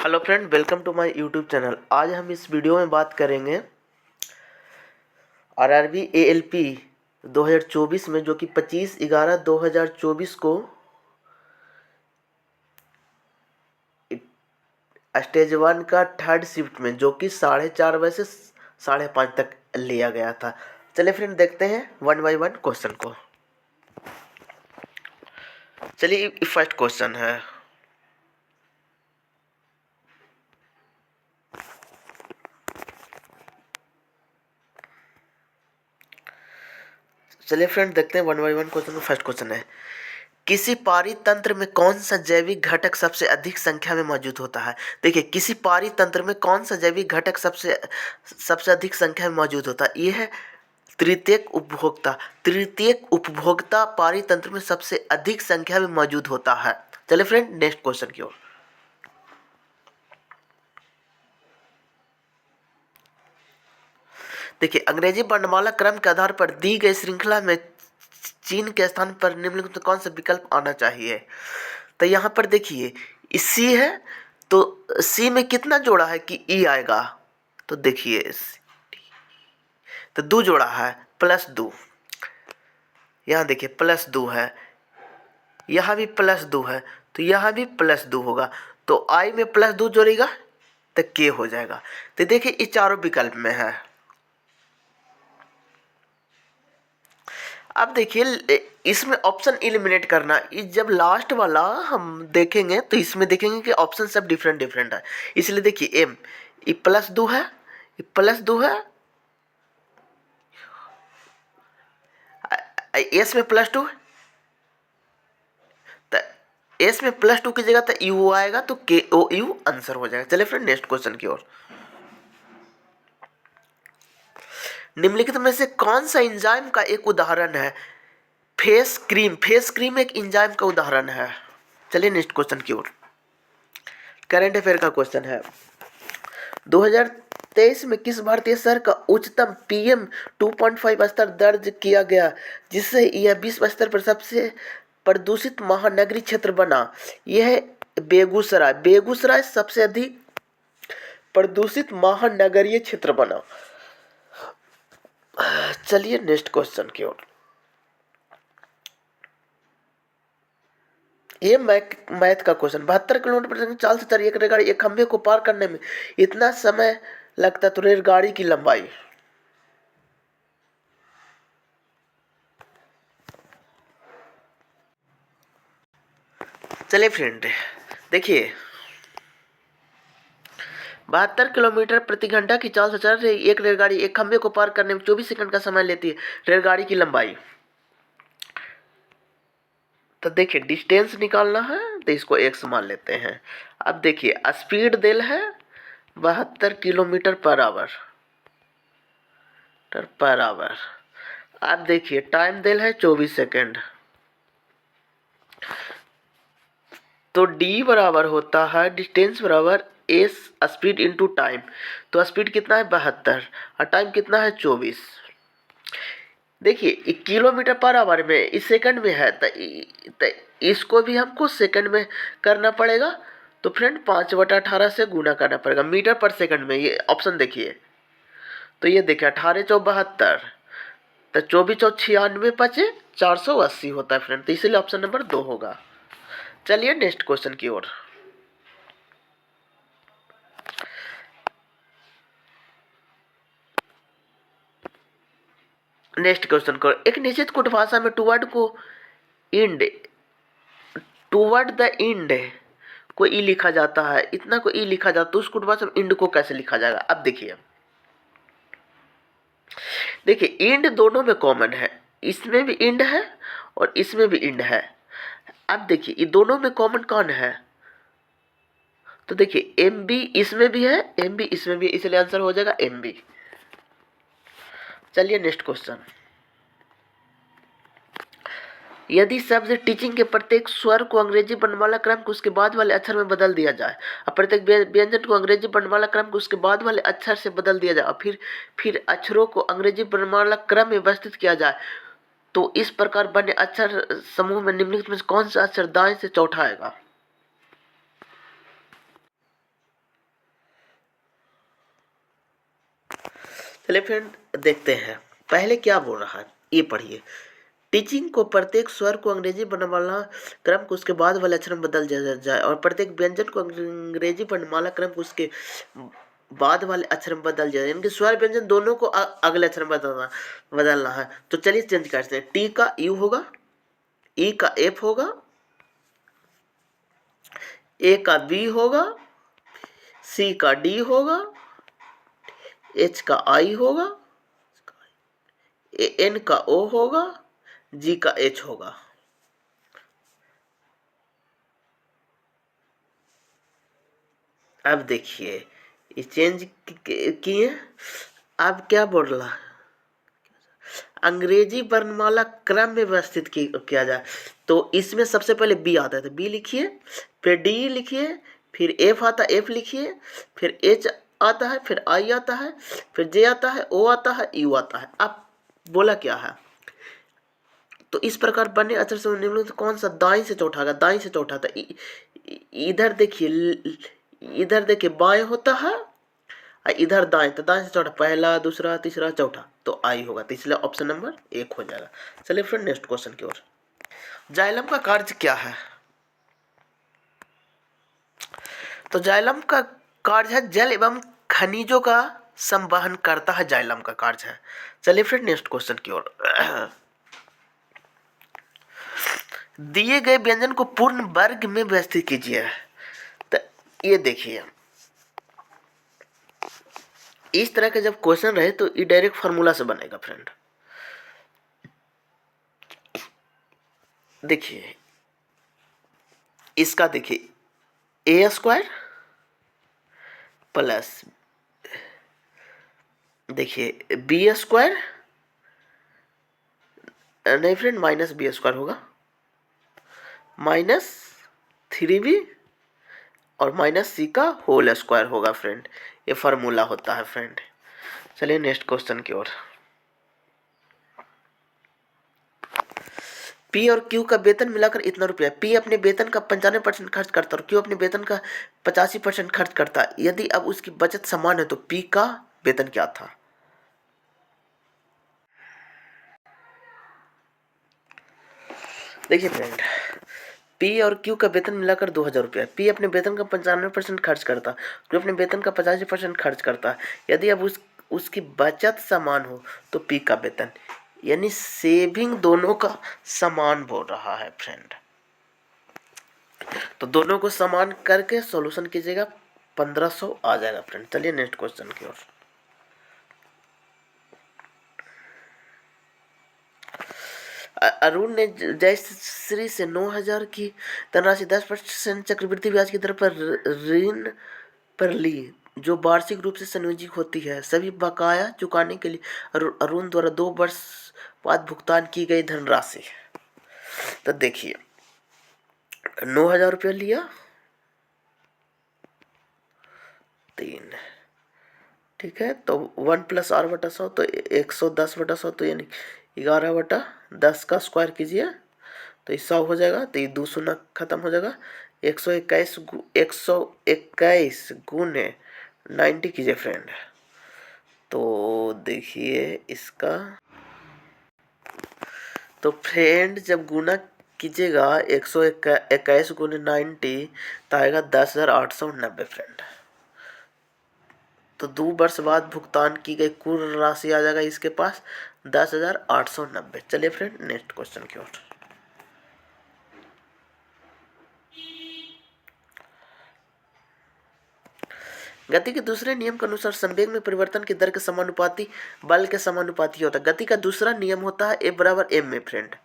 Hello friend, welcome to my YouTube channel. आज हम इस वीडियो में बात करेंगे आरआरबी एएलपी 2024 में, जो कि 25/11/2024 को स्टेज 1 का थर्ड शिफ्ट में, जो कि 4:30 बजे से 5:30 तक लिया गया था। चलिए फ्रेंड, देखते हैं वन बाय वन क्वेश्चन को। चलिए, फर्स्ट क्वेश्चन है, चलिए फ्रेंड देखते हैं one by one question. First question है, किसी पारितंत्र में कौन सा जैविक घटक सबसे अधिक संख्या में मौजूद होता है। देखिए, किसी पारितंत्र में कौन सा जैविक घटक सबसे सबसे अधिक संख्या में मौजूद होता है। यह है तृतीयक उपभोक्ता। तृतीयक उपभोक्ता पारितंत्र में सबसे अधिक संख्या में मौजूद होता है। चलिए फ्रेंड, नेक्स्ट क्वेश्चन की ओर। देखिए, अंग्रेजी वर्णमाला क्रम के आधार पर दी गई श्रृंखला में चीन के स्थान पर निम्नलिखित में कौन सा विकल्प आना चाहिए। तो यहाँ पर देखिए, सी है तो सी में कितना जोड़ा है कि ई आएगा। तो देखिए, तो दो जोड़ा है, +2। यहाँ देखिए +2 है, यहाँ भी +2 है, तो यहाँ भी +2 होगा। तो आई में +2 जोड़ेगा तो के हो जाएगा। तो देखिए, ये चारों विकल्प में है। अब देखिए, इसमें ऑप्शन एलिमिनेट करना, जब लास्ट वाला हम देखेंगे तो इसमें देखेंगे कि ऑप्शन सब डिफरेंट डिफरेंट है। इसलिए देखिए, एम ये +2 है, ये +2 है, एस में +2, तो एस में +2 की जगह तो यू आएगा, तो के ओ यू आंसर हो जाएगा। चलिए फ्रेंड, नेक्स्ट क्वेश्चन की ओर। निम्नलिखित में से कौन सा एंजाइम का एक उदाहरण है फेस क्रीम। फेस क्रीम एक एंजाइम का उदाहरण है। चलिए नेक्स्ट क्वेश्चन की ओर। करंट अफेयर का क्वेश्चन है, 2023 में किस भारतीय शहर का उच्चतम PM 2.5 स्तर दर्ज किया गया, जिससे यह विश्व स्तर पर सबसे प्रदूषित महानगरीय क्षेत्र बना। यह है बेगूसराय। बेगूसराय सबसे अधिक प्रदूषित महानगरीय क्षेत्र बना। चलिए नेक्स्ट क्वेश्चन की ओर। ये मैथ का क्वेश्चन, 72 किलोमीटर प्रति घंटे चाल से चल एक रेलगाड़ी एक खंभे को पार करने में इतना समय लगता है, तो रेलगाड़ी की लंबाई। चलिए फ्रेंड देखिए, 72 किलोमीटर प्रति घंटा की चाल से चल रही एक रेलगाड़ी एक खंभे को पार करने में 24 सेकंड का समय लेती है। रेलगाड़ी की लंबाई। तो देखिए, डिस्टेंस निकालना है तो इसको x मान लेते हैं। अब देखिए, स्पीड देल है 72 किलोमीटर पर आवर। अब देखिए, टाइम देल है 24 सेकंड। तो d बराबर होता है डिस्टेंस बराबर एस स्पीड इंटू टाइम। तो स्पीड कितना है 72 और टाइम कितना है 24। देखिए, किलोमीटर पर आवर में इस सेकंड में है, तो इसको भी हमको सेकंड में करना पड़ेगा। तो फ्रेंड 5/18 से गुना करना पड़ेगा मीटर पर सेकंड में। ये ऑप्शन देखिए, तो ये देखिए 18×4 = 72, तो 24×4 = 96 बचे 480 होता है फ्रेंड। तो इसीलिए ऑप्शन नंबर 2 होगा। चलिए नेक्स्ट क्वेश्चन की ओर। नेक्स्ट क्वेश्चन को, एक निश्चित कुट भाषा में टुवर्ड द इंड को ई लिखा जाता है, इतना को ई लिखा जाता है, तो उस कुट भाषा में इंड को कैसे लिखा जाएगा। अब देखिए इंड दोनों में कॉमन है, इसमें भी इंड है और इसमें भी इंड है। अब देखिए, ये दोनों में कॉमन कौन है। तो देखिए, एम बी इसमें भी है, एम बी इसमें भी, इसलिए आंसर हो जाएगा एम बी। चलिए नेक्स्ट क्वेश्चन, यदि शब्द टीचिंग के प्रत्येक स्वर को अंग्रेजी वर्णमाला क्रम को उसके बाद वाले अक्षर में बदल दिया जाए और प्रत्येक व्यंजन को अंग्रेजी वर्णमाला क्रम को उसके बाद वाले अक्षर से बदल दिया जाए और फिर अक्षरों को अंग्रेजी वर्णमाला क्रम में व्यवस्थित किया जाए, तो इस प्रकार बने अक्षर समूह में निम्नलिखित में कौन सा अक्षर दाएं से चौथा आएगा। चलिए फ्रेंड देखते हैं पहले क्या बोल रहा है, ये पढ़िए। टीचिंग को प्रत्येक स्वर को अंग्रेजी वर्णमाला क्रम को उसके बाद वाले अक्षर में बदल जाए और प्रत्येक व्यंजन को अंग्रेजी वर्णमाला क्रम को उसके बाद वाले अक्षर में बदल जाए, यानी कि स्वर व्यंजन दोनों को अगले अक्षर में बदलना है। तो चलिए चेंज करते हैं। टी का यू होगा, ई का एफ होगा, ए का बी होगा, सी का डी होगा, एच का आई होगा, एन का ओ होगा, जी का एच होगा। अब देखिए ये चेंज किए। अब क्या बोल रहा है, अंग्रेजी वर्णमाला क्रम में व्यवस्थित किया जाए। तो इसमें सबसे पहले बी आता है, तो बी लिखिए, फिर डी लिखिए, फिर एफ आता है, एफ लिखिए, फिर एच आता है, फिर आई आता है, फिर जे आता है, ओ आता है, यू आता है। अब बोला क्या है, तो इस प्रकार बने अक्षर से निम्नलिखित कौन सा दाईं से चौथा का, दाईं से चौथा था। इधर देखिए बाएं होता है, इधर दाएं, तो दाएं से चौथा, पहला दूसरा तीसरा चौथा, तो आई होगा। तो इसलिए ऑप्शन नंबर 1 हो जाएगा। चलिए फिर नेक्स्ट क्वेश्चन की ओर। जाइलम का कार्य क्या है, तो जाइलम का कार्य है जल एवं खनिजों का संवहन करता है, जाइलम का कार्य है। चलिए फिर नेक्स्ट क्वेश्चन की ओर। दिए गए व्यंजन को पूर्ण वर्ग में व्यवस्थित कीजिए। तो ये देखिए इस तरह के जब क्वेश्चन रहे तो ये डायरेक्ट फार्मूला से बनेगा फ्रेंड। देखिए इसका देखिए ए स्क्वायर प्लस देखिए बी स्क्वायर, नहीं फ्रेंड माइनस बी स्क्वायर होगा, माइनस 3b और माइनस सी का होल स्क्वायर होगा फ्रेंड। ये फार्मूला होता है फ्रेंड। चलिए नेक्स्ट क्वेश्चन की ओर। पी और क्यू का वेतन मिलाकर इतना रुपया, पी अपने वेतन का 95% खर्च करता है और क्यू अपने वेतन का 85% खर्च करता है। यदि अब उसकी बचत समान है तो पी का वेतन क्या था। देखिए फ्रेंड पी और क्यू का वेतन मिलाकर 2000 रुपया, पी अपने वेतन का 95% खर्च करता, क्यू अपने वेतन का 85% खर्च करता। यदि अब उसकी बचत समान हो तो पी का वेतन, यानी सेविंग दोनों का समान बोल रहा है फ्रेंड। तो दोनों को समान करके सॉल्यूशन कीजिएगा, 1500 आ जाएगा फ्रेंड। चलिए नेक्स्ट क्वेश्चन की ओर। अरुण ने जयश्री से 9000 की धनराशि 10% चक्रवृद्धि ब्याज की दर पर ऋण पर ली, जो वार्षिक रूप से संयोजित होती है। सभी बकाया चुकाने के लिए अरुण द्वारा 2 वर्ष बाद भुगतान की गई धनराशि। तो देखिए 9000 रुपया लिया 3, ठीक है, तो 1 + r/100 तो 110/100, तो यानी 11/10 का स्क्वायर कीजिए तो 100 हो जाएगा। तो ये 2 शून्य खत्म हो जाएगा। 121 गुने 90 कीजिए फ्रेंड। तो देखिए इसका, तो फ्रेंड जब गुना कीजिएगा 121 गुने 90 तो आएगा 10,890 फ्रेंड। तो 2 वर्ष बाद भुगतान की गई कुल राशि आ जाएगा इसके पास 10,890। चलिए फ्रेंड नेक्स्ट क्वेश्चन की ओर। गति के दूसरे नियम के अनुसार संवेग में परिवर्तन की दर के समानुपाती बल के समानुपाती होता है। गति का दूसरा नियम होता है F = m में फ्रेंड।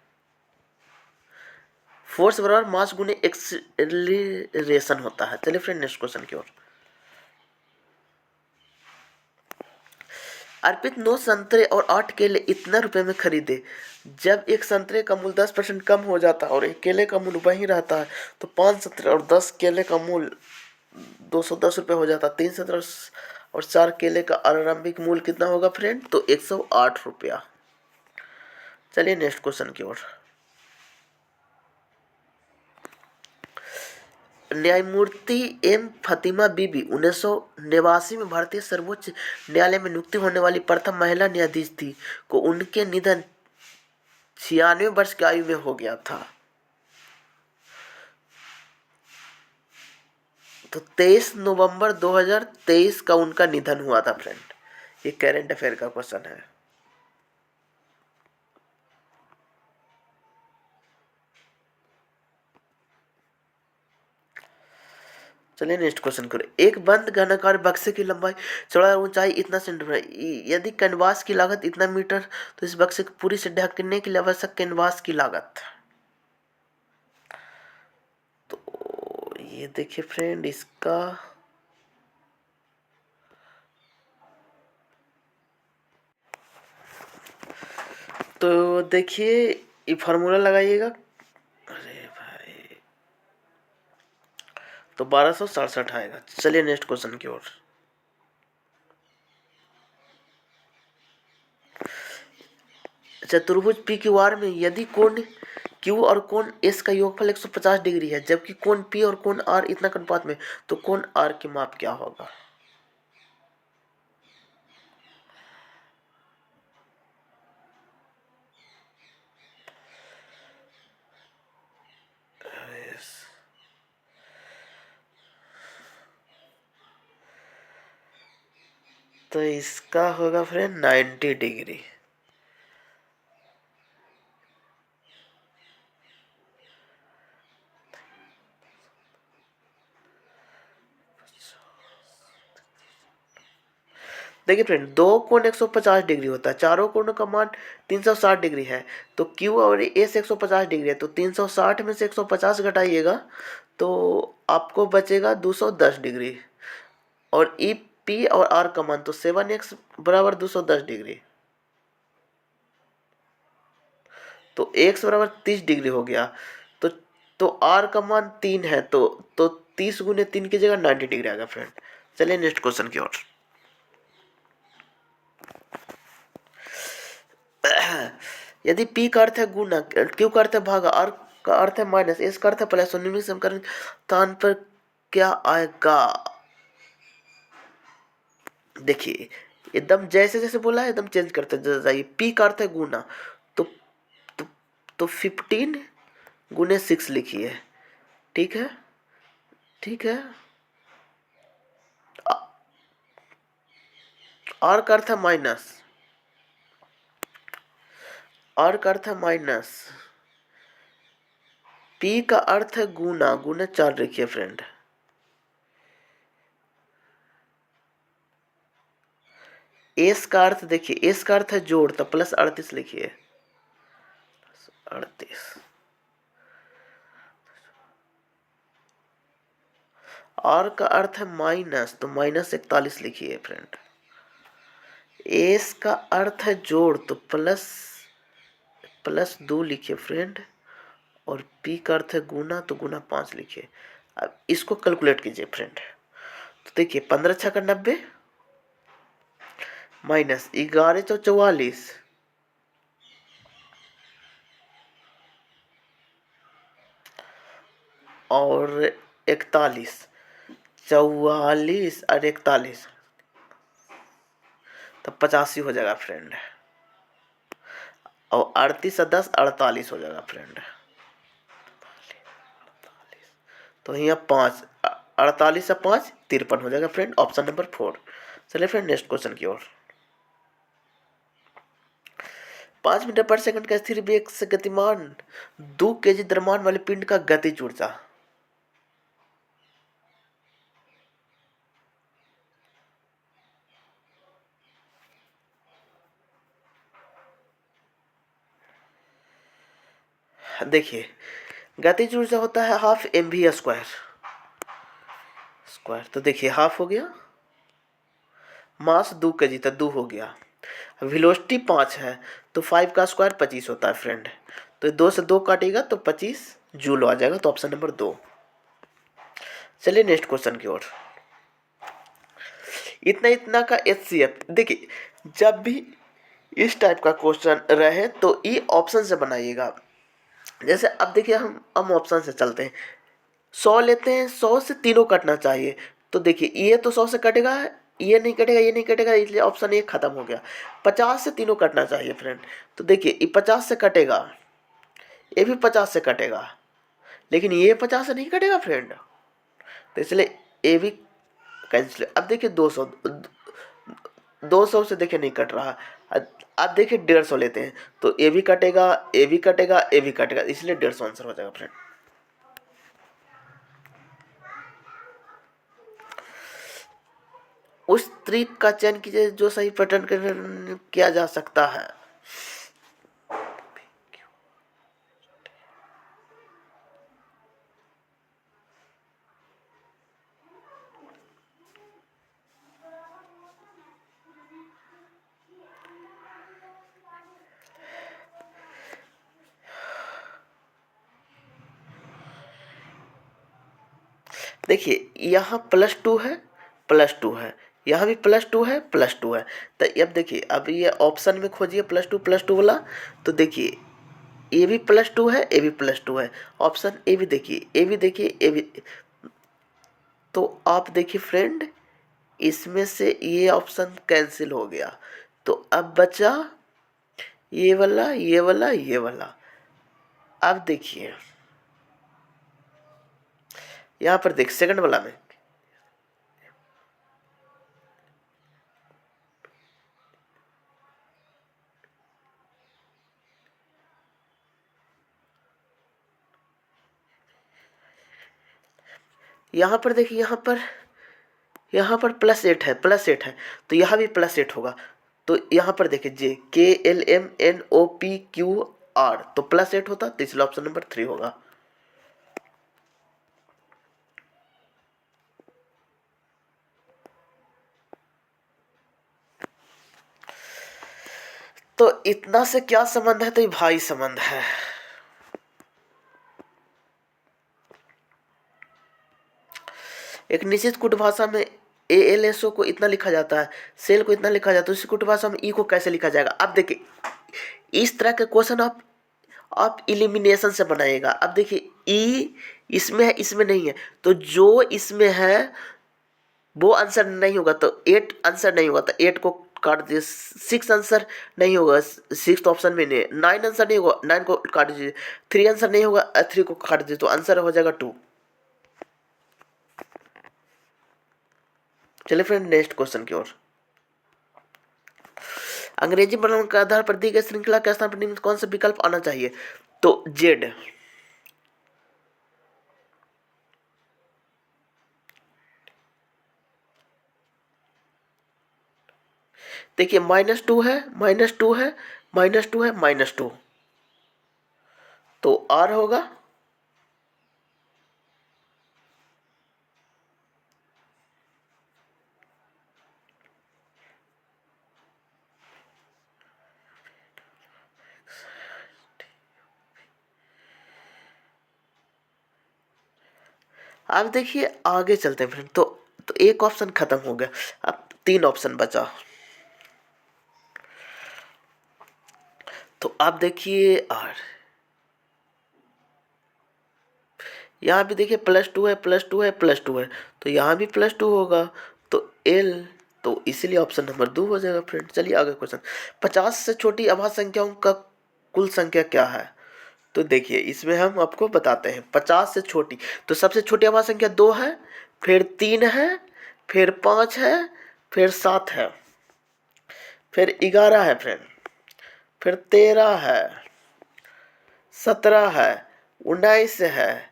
फोर्स बराबर मास गुने एक्सीलरेशन होता है। चलिए फ्रेंड नेक्स्ट क्वेश्चन की ओर। अर्पित 9 संतरे और 8 केले इतना रुपए में खरीदे। जब एक संतरे का मूल्य 10% कम हो जाता है और एक केले का मूल्य वही रहता है तो 5 संतरे और 10 केले का मूल्य 210 रुपये हो जाता है। 3 संतरे और 4 केले का आरंभिक मूल्य कितना होगा फ्रेंड, तो 108 रुपया। चलिए नेक्स्ट क्वेश्चन की ओर। न्यायमूर्ति एम फतिमा बीबी 1989 में भारतीय सर्वोच्च न्यायालय में नियुक्ति होने वाली प्रथम महिला न्यायाधीश थी को उनके निधन 96 वर्ष की आयु में हो गया था। तो 23 नवंबर 2023 का उनका निधन हुआ था फ्रेंड। ये करंट अफेयर का क्वेश्चन है। चलिए नेक्स्ट क्वेश्चन करो। एक बंद घनाकार बक्से की लंबाई चौड़ाई और ऊंचाई इतना सेंटीमीटर है। यदि कैनवास की लागत इतना मीटर तो इस बक्से को पूरी से ढकने के लिए आवश्यक कैनवास की लागत। तो ये देखिए फ्रेंड, इसका तो देखिए ये फार्मूला लगाइएगा। अरे भाई, तो 1267 आएगा। चलिए नेक्स्ट क्वेश्चन की ओर। चतुर्भुज पी क्यू आर में यदि कोण क्यू और कोण एस का योगफल 150 डिग्री है जबकि कोण पी और कोण आर इतना के अनुपात में, तो कोण आर की माप क्या होगा? तो इसका होगा फ्रेंड 90 डिग्री। देखिए फ्रेंड, दो कोण 150 डिग्री होता है, चारों कोणों का मान 360 डिग्री है। तो Q और S 150 डिग्री है, तो 360 में से 150 घटाइएगा तो आपको बचेगा 210 डिग्री। और ई P और R का मान तो 7x बराबर 210 डिग्री, तो x बराबर 30 डिग्री हो गया। तो R का मान 3 है, तो 30 गुने 3 की जगह 90 डिग्री आएगा फ्रेंड। चलिए नेक्स्ट क्वेश्चन की ओर। यदि P का अर्थ है गुना, Q का अर्थ है भागा, R का अर्थ है माइनस, S का अर्थ है प्लस, तो निम्नलिखित समीकरण स्थान पर क्या आएगा? देखिए एकदम जैसे जैसे बोला है एकदम चेंज करते जाइए। P का अर्थ है गुना, तो तो, तो 15 गुने 6 लिखिए। ठीक है, ठीक है। R का अर्थ है माइनस, R का अर्थ है माइनस, P का अर्थ है गुना, गुना 4 लिखिए फ्रेंड। एस का अर्थ देखिए, एस का अर्थ है जोड़, तो प्लस 38 लिखिए। 38। आर का अर्थ है माइनस, तो माइनस 41 लिखिए फ्रेंड। एस का अर्थ है जोड़, तो प्लस 2 लिखिए फ्रेंड। और पी का अर्थ है गुना, तो गुना 5 लिखिए। अब इसको कैलकुलेट कीजिए फ्रेंड। तो देखिए 15 छक्का 90 माइनस 11 चौ 44 और 41, 44 और 41, तो 85 हो जाएगा फ्रेंड। और 38 और 10 48 हो जाएगा फ्रेंड। तो यहाँ 5, 48 से 5 53 हो जाएगा फ्रेंड, ऑप्शन नंबर 4। चलिए फ्रेंड नेक्स्ट क्वेश्चन की ओर। 5 मीटर पर सेकंड का स्थिर वेग से गतिमान 2 kg द्रव्यमान वाले पिंड का गतिज ऊर्जा। देखिए गतिज ऊर्जा होता है हाफ mv स्क्वायर। तो देखिए हाफ हो गया, मास 2 kg तो 2 हो गया। वेलोसिटी 5 है, तो 5 का स्क्वायर 25 होता है फ्रेंड। तो 2 से 2 काटेगा तो 25 जूल आ जाएगा, तो ऑप्शन नंबर 2। चलिए नेक्स्ट क्वेश्चन की ओर। इतना इतना का HCF। देखिए जब भी इस टाइप का क्वेश्चन रहे तो ई ऑप्शन से बनाइएगा। जैसे अब देखिए हम ऑप्शन से चलते हैं। 100 लेते हैं, 100 से तीनों कटना चाहिए। तो देखिए ये तो 100 से कटेगा, ये नहीं कटेगा, ये नहीं कटेगा, इसलिए ऑप्शन ए खत्म हो गया। 50 से तीनों कटना चाहिए फ्रेंड। तो देखिए ये 50 से कटेगा, ये भी 50 से कटेगा, लेकिन ये 50 से नहीं कटेगा फ्रेंड, तो इसलिए ये भी कैंसिल। अब देखिए 200, 200 से देखिए नहीं कट रहा। अब देखिए 150 लेते हैं, तो ये भी कटेगा, ये भी कटेगा, ये भी कटेगा, इसलिए 150 आंसर हो जाएगा फ्रेंड। उस ट्रिक का चयन कीजिए जो सही पैटर्न किया जा सकता है। देखिए यहाँ +2 है, +2 है, यहाँ भी +2 है, +2 है। तो अब देखिए, अब ये ऑप्शन में खोजिए +2 वाला, तो देखिए ये भी +2 है, ये भी +2 है। ऑप्शन ए भी देखिए, ए भी देखिए, ए भी। तो आप देखिए फ्रेंड, इसमें से ये ऑप्शन कैंसिल हो गया, तो अब बचा ये वाला, ये वाला, ये वाला। अब देखिए यहाँ पर देख, सेकंड वाला में यहाँ पर देखिए, यहाँ पर +8 है, +8 है, तो यहाँ भी +8 होगा। तो यहाँ पर देखिए JKLMNOPQR, तो +8 होता, तो इसलिए ऑप्शन नंबर 3 होगा। तो इतना से क्या संबंध है, तो ये भाई संबंध है। एक निश्चित कूट भाषा में ALSO को इतना लिखा जाता है, सेल को इतना लिखा जाता है, उसी कूट भाषा में ई को कैसे लिखा जाएगा। अब देखिए इस तरह के क्वेश्चन आप इलिमिनेशन से बनाइएगा। अब देखिए ई इसमें है, इसमें नहीं है, तो जो इसमें है वो आंसर नहीं होगा, तो 8 आंसर नहीं होगा, तो 8 को काट दीजिए। 6 आंसर नहीं होगा, 6 ऑप्शन में नहीं है। 9 आंसर नहीं होगा, 9 को काट दीजिए। 3 आंसर नहीं होगा, 3 को काट दीजिए, तो आंसर हो जाएगा 2। चलिए फ्रेंड नेक्स्ट क्वेश्चन की ओर। अंग्रेजी वर्णमाला के आधार पर दी गई श्रृंखला के स्थान पर निम्न कौन सा विकल्प आना चाहिए, तो जेड। देखिए -2 है, -2 है, -2 है, -2, तो आर होगा। अब देखिए आगे चलते हैं फ्रेंड, तो एक ऑप्शन खत्म हो गया, अब 3 ऑप्शन बचा। तो अब देखिए आर, यहाँ भी देखिए +2 है, +2 है, +2 है, तो यहाँ भी +2 होगा, तो एल, तो इसीलिए ऑप्शन नंबर 2 हो जाएगा फ्रेंड। चलिए आगे क्वेश्चन। 50 से छोटी अभाज्य संख्याओं का कुल संख्या क्या है, तो देखिए इसमें हम आपको बताते हैं। 50 से छोटी, तो सबसे छोटी अभाज्य संख्या 2 है, फिर 3 है, फिर 5 है, फिर 7 है, फिर 11 है फ्रेंड, फिर 13 है, 17 है, 19 है,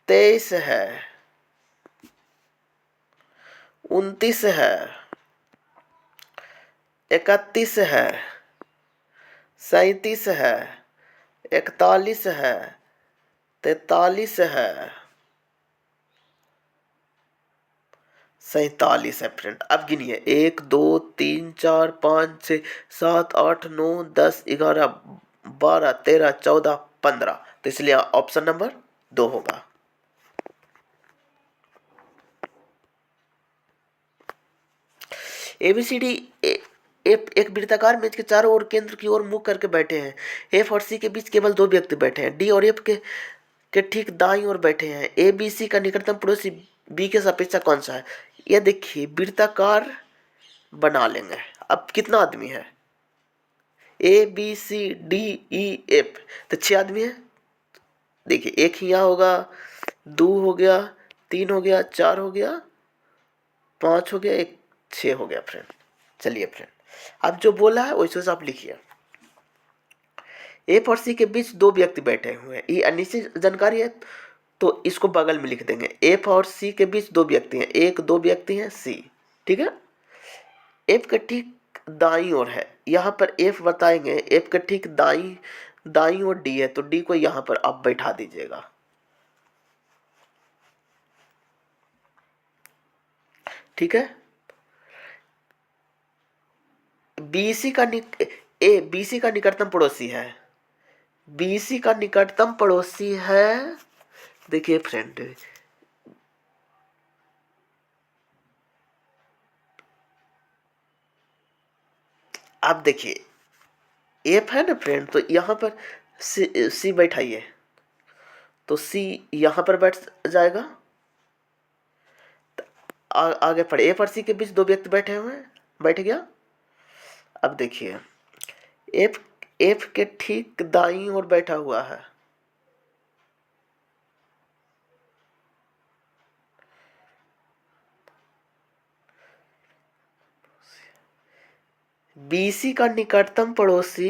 23 है, 29 है, 31 है, 37 है, 41 है, 43 है, 47 है फ्रेंड। अब गिनिए 1 2 3 4 5 6 7 8 9 10 11 12 13 14 15, तो इसलिए ऑप्शन नंबर 2 होगा। ABCD एक वृत्ताकार मेज के चारों ओर केंद्र की ओर मुख करके बैठे हैं। F और C के बीच केवल 2 व्यक्ति बैठे हैं। D और F के के ठीक दाईं ओर बैठे हैं। ए बी सी का निकटतम पड़ोसी बी के सापेक्षा कौन सा है? ये देखिए वृत्ताकार बना लेंगे। अब कितना आदमी है? A B C D E F, तो 6 आदमी है। देखिए एक ही यहाँ होगा, 2 हो गया, 3 हो गया, 4 हो गया, 5 हो गया, एक 6 हो गया फ्रेंड। चलिए फ्रेंड, अब जो बोला है वैसे से आप लिखिए। एफ और सी के बीच 2 व्यक्ति बैठे हुए हैं। ये अनिश्चित जानकारी है तो इसको बगल में लिख देंगे। एफ और सी के बीच 2 व्यक्ति हैं, 2 व्यक्ति हैं सी, ठीक है। एफ का ठीक दाईं ओर है, यहाँ पर एफ बताएंगे। एफ का ठीक दाईं ओर डी है, तो डी को यहाँ पर आप बैठा दीजिएगा, ठीक है। बीसी का बीसी का निकटतम पड़ोसी है। बीसी का निकटतम पड़ोसी है, देखिए फ्रेंड, आप देखिए एफ है ना फ्रेंड, तो यहाँ पर सी बैठाइए, तो सी यहाँ पर बैठ जाएगा। आगे पढ़े, एफ और सी के बीच 2 व्यक्ति बैठे हुए हैं, बैठ गया। अब देखिए एफ एफ के ठीक दाईं ओर बैठा हुआ है। बीसी का निकटतम पड़ोसी,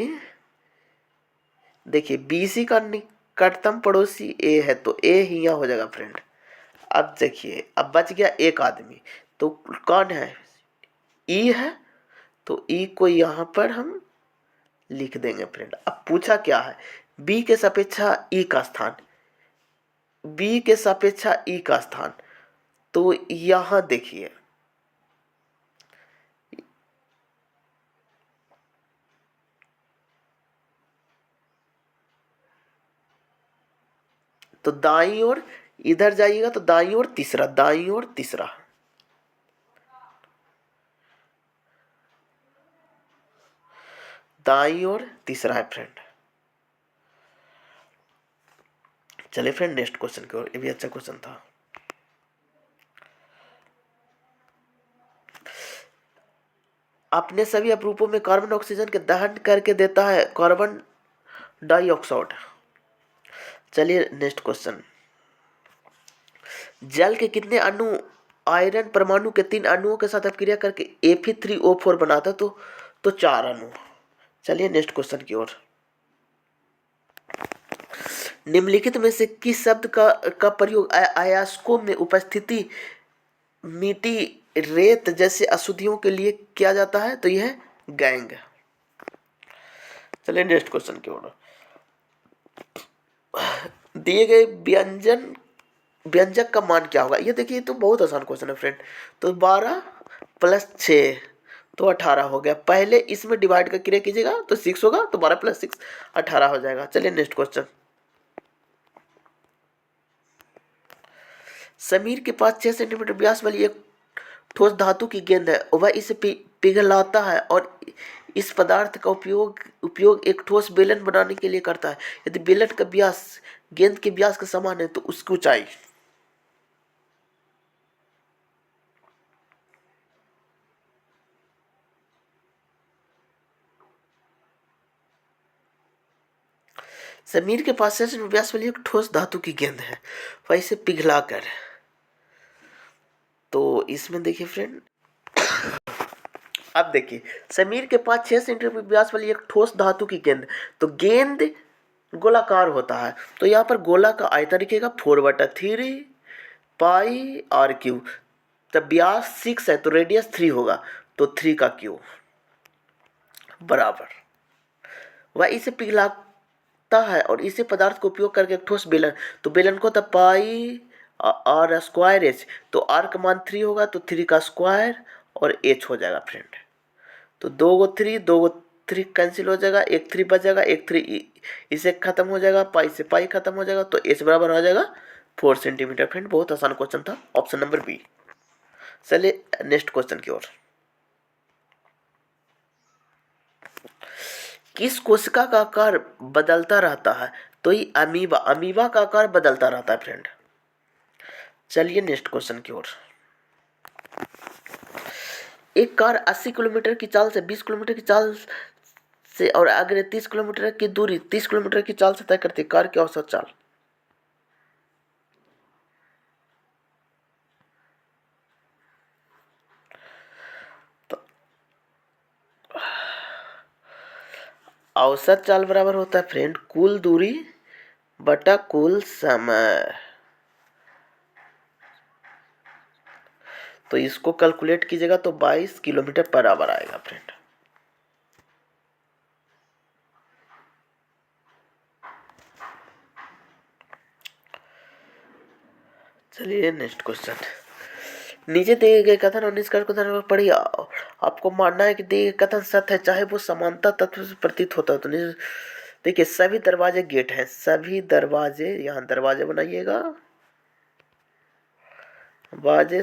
देखिए बीसी का निकटतम पड़ोसी ए है, तो ए ही यहाँ हो जाएगा फ्रेंड। अब देखिए अब बच गया एक आदमी, तो कौन है? ई है, तो ई को यहाँ पर हम लिख देंगे फ्रेंड। अब पूछा क्या है? बी के सापेक्षा ई का स्थान, बी के सापेक्षा ई का स्थान, तो यहाँ देखिए तो दाईं ओर इधर जाइएगा तो दाईं ओर तीसरा, दाईं ओर तीसरा, दाईं ओर तीसरा है फ्रेंड। चलिए फ्रेंड नेक्स्ट क्वेश्चन की ओर, ये भी अच्छा क्वेश्चन था। अपने सभी अपरूपों में कार्बन ऑक्सीजन के दहन करके देता है कार्बन डाइऑक्साइड। चलिए नेक्स्ट क्वेश्चन, जल के कितने अणु आयरन परमाणु के 3 अणुओं के साथ अपक्रिया करके Fe3O4 बनाता? तो 4 अणु। चलिए नेक्स्ट क्वेश्चन की ओर, निम्नलिखित में से किस शब्द का प्रयोग अयस्कों में उपस्थिति मिट्टी रेत जैसे अशुद्धियों के लिए किया जाता है? तो यह है गैंग। चलिए नेक्स्ट क्वेश्चन की ओर, दिए गए व्यंजक का मान क्या होगा? ये देखिए तो बहुत आसान क्वेश्चन है फ्रेंड। तो 12 + 6 तो 18 हो गया। पहले इसमें डिवाइड का क्रिया कीजिएगा तो 6 होगा, तो 12 + 6 18 हो जाएगा। चलिए नेक्स्ट क्वेश्चन, समीर के पास 6 सेंटीमीटर व्यास वाली एक ठोस धातु की गेंद है, वह इसे पिघलाता है और इस पदार्थ का उपयोग एक ठोस बेलन बनाने के लिए करता है। यदि बेलन का व्यास गेंद के व्यास के समान है तो उसकी ऊंचाई? समीर के पास 6 सेंटीमीटर व्यास वाली एक ठोस धातु की गेंद है, वह इसे पिघला कर, तो इसमें देखिए फ्रेंड, अब देखिए समीर के पास 6 सेंटीमीटर व्यास वाली एक ठोस धातु की गेंद, तो गेंद गोलाकार होता है, तो यहाँ पर गोला का आयतन लिखेगा 4/3 पाई आर क्यू। तब व्यास 6 है तो रेडियस 3 होगा, तो 3 का क्यू बराबर, वह इसे पिघलाता है और इसी पदार्थ को उपयोग करके एक ठोस बेलन, तो बेलन को तब पाई आर स्क्वायर एच, तो आर का मान 3 होगा, तो 3 का स्क्वायर और एच हो जाएगा फ्रेंड। तो 2 गो 3, 2 गो 3 कैंसिल हो जाएगा, एक 3 बचेगा, एक 3 इसे खत्म हो जाएगा, पाई से पाई खत्म हो जाएगा, तो एच बराबर हो जाएगा 4 सेंटीमीटर फ्रेंड। बहुत आसान क्वेश्चन था, ऑप्शन नंबर बी। चलिए नेक्स्ट क्वेश्चन की ओर, किस कोशिका का आकार बदलता रहता है? तो ये अमीबा का आकार बदलता रहता है फ्रेंड। चलिए नेक्स्ट क्वेश्चन की ओर। एक कार 80 किलोमीटर की चाल से 20 किलोमीटर की चाल से और आगे 30 किलोमीटर की दूरी 30 किलोमीटर की चाल से तय करती है। कार की औसत चाल। तो औसत चाल बराबर होता है फ्रेंड कुल दूरी बटा कुल समय। तो इसको कैलकुलेट कीजिएगा तो 22 किलोमीटर बराबर आएगा फ्रेंड। चलिए नेक्स्ट क्वेश्चन। नीचे दिए गए कथन और निष्कर्ष कथन पढ़िए। आपको मानना है कि दिए गए कथन सत्य है चाहे वो समानता तत्व से प्रतीत होता है। तो देखिए सभी दरवाजे गेट हैं। सभी दरवाजे, यहाँ दरवाजे बनाइएगा,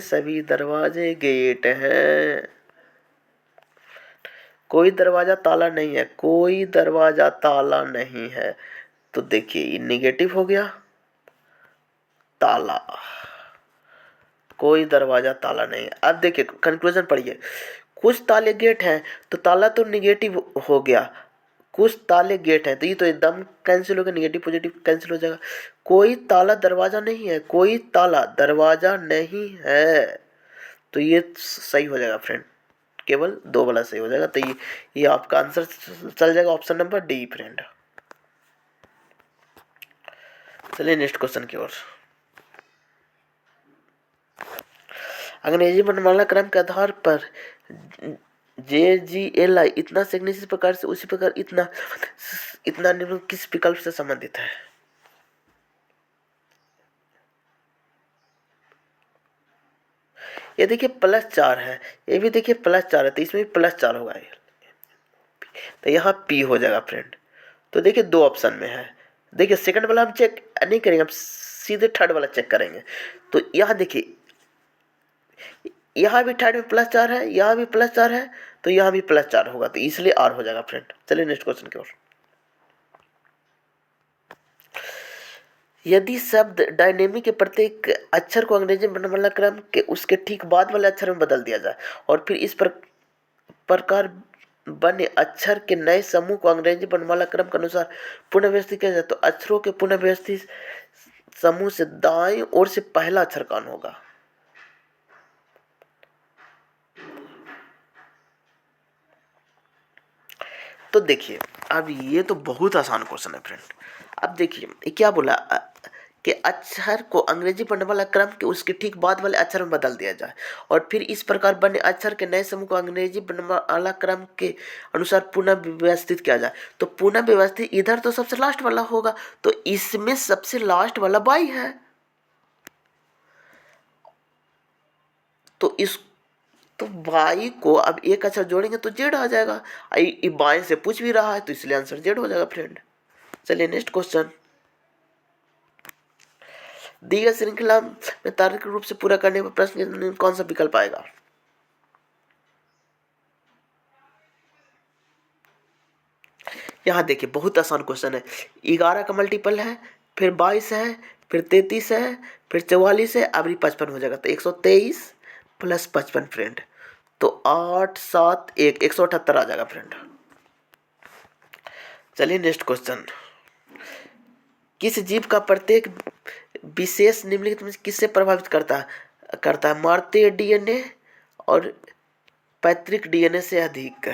सभी दरवाजे गेट हैं। कोई दरवाजा ताला नहीं है, कोई दरवाजा ताला नहीं है। तो देखिए ये निगेटिव हो गया, ताला, कोई दरवाजा ताला नहीं है। अब देखिए कंक्लूजन पढ़िए। कुछ ताले गेट हैं तो ताला तो निगेटिव हो गया, कुछ ताले गेट हैं तो ये तो एकदम कैंसिल हो गया, निगेटिव पॉजिटिव कैंसिल हो जाएगा। कोई ताला दरवाजा नहीं है, कोई ताला दरवाजा नहीं है, तो ये सही हो जाएगा फ्रेंड। केवल 2 वाला सही हो जाएगा। तो ये आपका आंसर चल जाएगा ऑप्शन नंबर डी फ्रेंड। चलिए नेक्स्ट क्वेश्चन की ओर। अंग्रेजी वर्णमाला क्रम के आधार पर JGLI इतना सेकंड इसी प्रकार से उसी प्रकार इतना निम्न किस विकल्प से संबंधित है? ये देखिए +4 है, ये भी देखिए +4 है, तो इसमें भी +4 होगा। तो यहाँ P हो जाएगा फ्रेंड। तो देखिए 2 ऑप्शन में है। देखिए सेकंड वाला हम चेक नहीं करेंगे, हम सीधे थर्ड वाला चेक करेंगे। तो यहाँ देखिए यहाँ भी थर्ड में +4 है, यहाँ भी +4 है, तो यहाँ भी +4 होगा, तो इसलिए R हो जाएगा फ्रेंड। चलिए नेक्स्ट क्वेश्चन की ओर। यदि शब्द डायनेमिक के प्रत्येक अक्षर को अंग्रेजी वर्णमाला क्रम के उसके ठीक बाद वाले अक्षर में बदल दिया जाए और फिर इस प्रकार बने अक्षर के नए समूह को अंग्रेजी वर्णमाला क्रम के अनुसार पुनः व्यवस्थित किया जाए, तो अक्षरों के पुनः व्यवस्थित समूह से दाईं ओर से पहला अक्षर कौन होगा? तो देखिए अब ये तो बहुत आसान क्वेश्चन है फ्रेंड। अब देखिए क्या बोला कि अक्षर को अंग्रेजी वर्णमाला क्रम के उसके ठीक बाद वाले अक्षर में बदल दिया जाए और फिर इस प्रकार बने अक्षर के नए समूह को अंग्रेजी वर्णमाला क्रम के अनुसार पुनः व्यवस्थित किया जाए। तो पुनः व्यवस्थित इधर तो सबसे लास्ट वाला होगा, तो इसमें सबसे लास्ट वाला बाई है, तो इस तो वाई को अब एक अक्षर जोड़ेंगे तो जेड आ जाएगा। बाएं से पूछ भी रहा है तो इसलिए आंसर जेड हो जाएगा फ्रेंड। चलिए नेक्स्ट क्वेश्चन। दी गई श्रृंखला में तार्किक रूप से पूरा करने पर प्रश्न कौन सा विकल्प आएगा? यहाँ देखिए बहुत आसान क्वेश्चन है। 11 का मल्टीपल है, फिर 22 है, फिर 33 है, फिर 44 है, अभी 55 हो जाएगा, तो 123 + 55 फ्रेंड, तो 8 7 1 178 आ जाएगा फ्रेंड। चलिए नेक्स्ट क्वेश्चन। किस जीव का प्रत्येक विशेष निम्नलिखित में किससे प्रभावित करता है? मार्तीय डीएनए और पैतृक डीएनए से अधिक।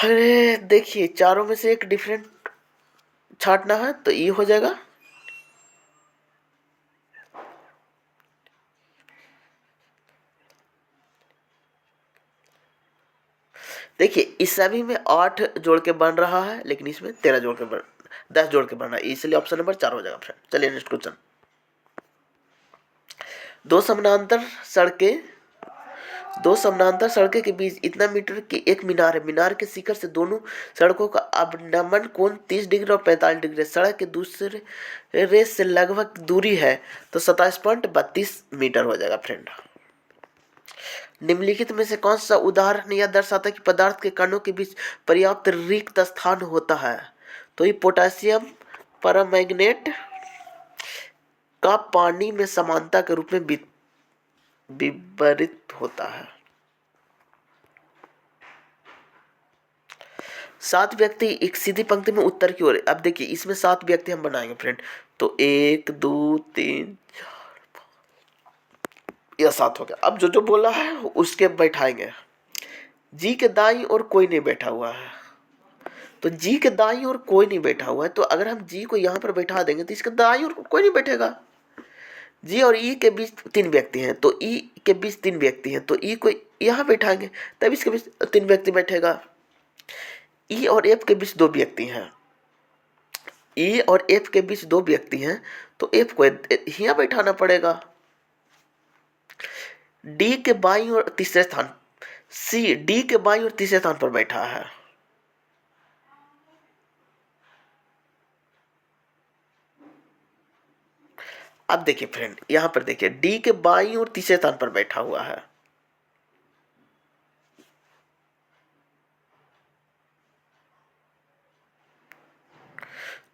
अरे देखिए चारों में से एक डिफरेंट छांटना है तो ये हो जाएगा। देखिए इस सभी में 8 जोड़ के बन रहा है, लेकिन इसमें 13 जोड़ के 10 जोड़ के बन रहा है, इसलिए ऑप्शन नंबर 4 हो जाएगा फ्रेंड। चलिए नेक्स्ट क्वेश्चन। 2 समानांतर सड़कें दो समानांतर सड़कों के बीच इतना मीटर की एक मीनार है। मीनार के शिखर से दोनों सड़कों का अवनमन कोण 30 डिग्री और 45 डिग्री। सड़क के दूसरे रेस से लगभग दूरी है तो 27.32 मीटर हो जाएगा फ्रेंड। निम्नलिखित में से कौन सा उदाहरण यह दर्शाता है कि पदार्थ के कणों के बीच पर्याप्त रिक्त स्थान होता है? तो ये पोटेशियम परमैंगनेट का पानी में समानता के रूप में विवर्तित होता है। 7 व्यक्ति एक सीधी पंक्ति में उत्तर की ओर। अब देखिए इसमें 7 व्यक्ति हम बनाएंगे फ्रेंड। तो 1 2 3 यह 7 हो गया। अब जो बोला है उसके बैठाएंगे। जी के दाईं ओर कोई नहीं बैठा हुआ है, तो जी के दाईं ओर कोई नहीं बैठा हुआ है, तो अगर हम जी को यहाँ पर बैठा देंगे तो इसके दाईं ओर कोई नहीं बैठेगा। जी और ई के बीच 3 व्यक्ति हैं, तो ई के बीच 3 व्यक्ति हैं, तो ई को यहाँ बैठाएंगे तब इसके बीच 3 व्यक्ति बैठेगा। ई और एफ के बीच 2 व्यक्ति हैं, ई और एफ के बीच 2 व्यक्ति हैं, तो एफ को यहाँ बैठाना पड़ेगा। डी के बाईं और तीसरे स्थान, सी डी के बाईं और तीसरे स्थान पर बैठा है। अब देखिए फ्रेंड, यहां पर देखिए डी के बाईं और तीसरे स्थान पर बैठा हुआ है।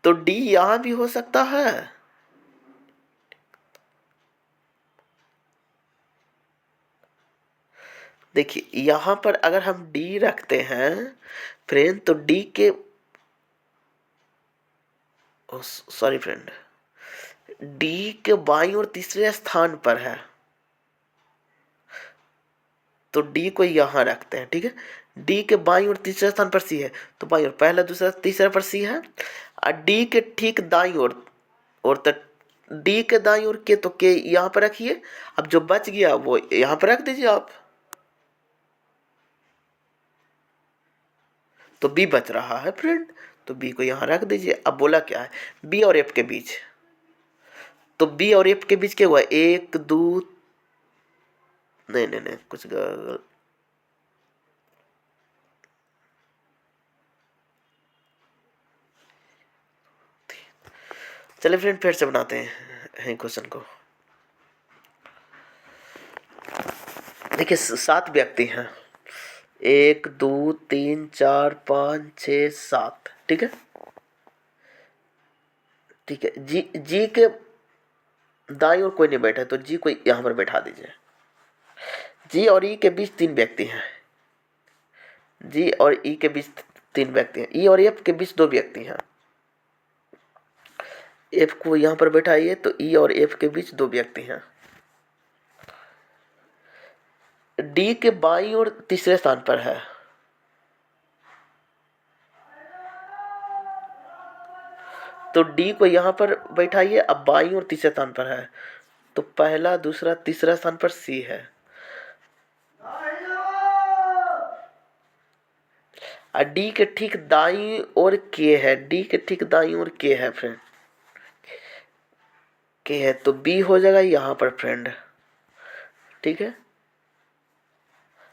तो डी यहां भी हो सकता है। देखिए यहां पर अगर हम डी रखते हैं फ्रेंड, तो डी के सॉरी फ्रेंड, डी के बाईं और तीसरे स्थान पर है, तो डी को यहां रखते हैं। ठीक है, डी के बाईं और तीसरे स्थान पर सी है, तो बाईं और पहला दूसरा तीसरा पर सी है। और डी के ठीक दाईं और तो डी के दाईं ओर के, तो के यहां पर रखिए। अब जो बच गया वो यहां पर रख दीजिए आप, तो बी बच रहा है फ्रेंड, तो बी को यहां रख दीजिए। अब बोला क्या है, बी और एफ के बीच, तो बी और एफ के बीच क्या हुआ, 1 2 नहीं कुछ चलिए फ्रेंड फिर से बनाते हैं क्वेश्चन को। देखिए 7 व्यक्ति हैं, 1 2 3 4 5 6 7। ठीक है, ठीक है। जी के दाईं ओर कोई नहीं बैठा, तो जी को यहां पर बैठा दीजिए। जी और ई के बीच 3 व्यक्ति हैं, जी और ई के बीच 3 व्यक्ति हैं। ई और एफ के बीच 2 व्यक्ति हैं, एफ को यहां पर बैठाइए, तो ई और एफ के बीच 2 व्यक्ति हैं। डी के बाईं ओर तीसरे स्थान पर है, तो डी को यहां पर बैठाइए। अब बाईं ओर तीसरे स्थान पर है, तो पहला दूसरा तीसरा स्थान पर सी है। और डी के ठीक दाईं ओर के है, डी के ठीक दाईं ओर के है फ्रेंड, के है, तो बी हो जाएगा यहां पर फ्रेंड। ठीक है,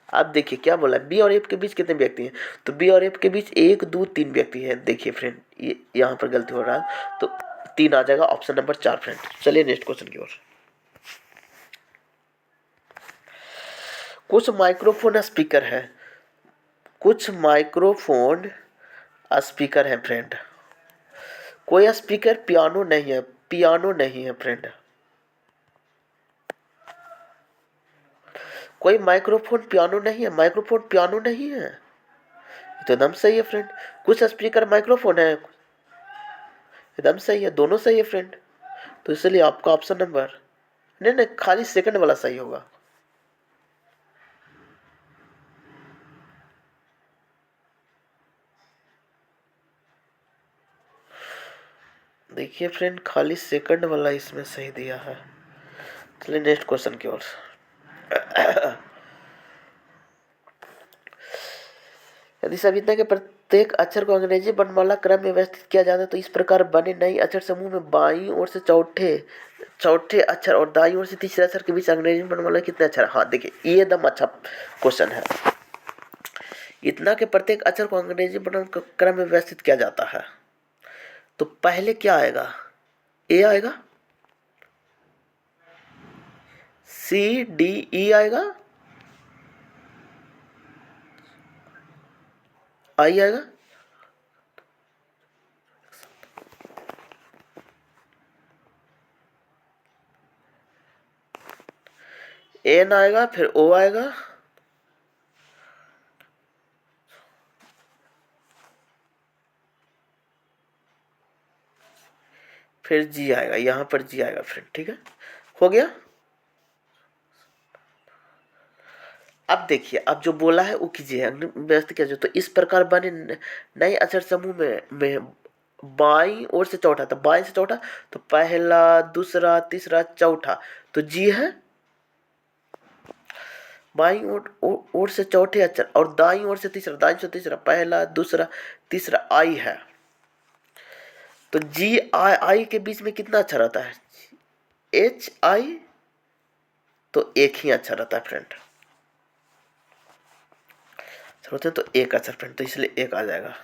अब देखिए क्या बोला, बी और एफ के बीच कितने व्यक्ति हैं, तो बी और एफ के बीच 1 2 3 व्यक्ति हैं। देखिए फ्रेंड ये यहाँ पर गलती हो रहा है, तो 3 आ जाएगा, ऑप्शन नंबर 4 फ्रेंड। चलिए नेक्स्ट क्वेश्चन की ओर। कुछ माइक्रोफोन स्पीकर है, कुछ माइक्रोफोन स्पीकर है फ्रेंड, कोई स्पीकर पियानो नहीं है, पियानो नहीं है फ्रेंड। कोई माइक्रोफोन पियानो नहीं है, माइक्रोफोन पियानो नहीं है, तो एकदम सही है फ्रेंड। कुछ स्पीकर माइक्रोफोन है, एकदम सही है, दोनों सही है फ्रेंड। तो इसलिए आपका ऑप्शन नंबर नहीं, खाली सेकंड वाला सही होगा। देखिए फ्रेंड खाली सेकंड वाला इसमें सही दिया है। चलिए नेक्स्ट क्वेश्चन की ओर। यदि संविधा के प्रत्येक अक्षर को अंग्रेजी वर्णमाला क्रम में व्यवस्थित किया जाता है तो इस प्रकार बने नए अक्षर समूह में बाईं ओर से चौथे चौथे अक्षर और दाईं ओर से तीसरे अक्षर के बीच अंग्रेजी वर्णमाला कितने अक्षर। हाँ देखिए ये एकदम अच्छा क्वेश्चन है। इतना के प्रत्येक अक्षर को अंग्रेजी वर्णमाला क्रम में व्यवस्थित किया जाता है तो पहले क्या आएगा, ए आएगा, सी डी ई आएगा, आई आएगा, एन आएगा, फिर ओ आएगा, फिर जी आएगा, यहां पर जी आएगा फ्रेंड। ठीक है, हो गया। अब देखिए अब जो बोला है वो कीजिए, व्यवस्थित किया जाए तो इस प्रकार बने नए अक्षर समूह में बाईं ओर से चौथा, तो बाईं से चौथा तो पहला दूसरा तीसरा चौथा तो जी है, बाईं ओर से चौथे अक्षर और दाईं ओर से तीसरा, दाईं से तीसरा पहला दूसरा तीसरा आई है तो जी आई आई के बीच में कितना अक्षर आता है, एच आई, तो एक ही अक्षर आता है फ्रेंड, होते तो एक अक्षर फ्रेंड, तो इसलिए एक आ जाएगा।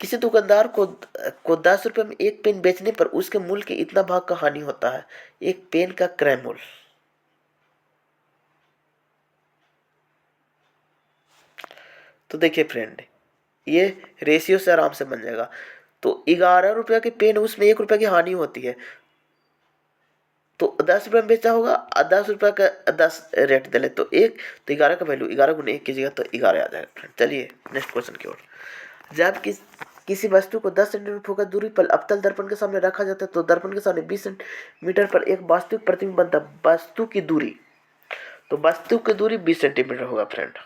किसी दुकानदार को 10 रुपए में एक पेन बेचने पर उसके मूल्य के इतना भाग का हानि होता है, एक पेन का क्रय मूल्य। तो देखिए फ्रेंड ये रेशियो से आराम से बन जाएगा। तो 11 रुपया के पेन उसमें 1 रुपया की हानि होती है तो 10 रुपये में बेचा होगा, 10 रुपया का 10 रेट दे ले तो एक, तो 11 का वैल्यू 11 गुने 1 कीजिएगा तो 11 आ जाएगा फ्रेंड। चलिए नेक्स्ट क्वेश्चन की ओर। जब किसी वस्तु को 10 सेंटीमीटर फोकस दूरी पर अवतल दर्पण के सामने रखा जाता है तो दर्पण के सामने 20 सेंटीमीटर पर एक वास्तविक प्रतिबिंब बनता है। वस्तु की दूरी, तो वस्तु की दूरी 20 सेंटीमीटर होगा फ्रेंड।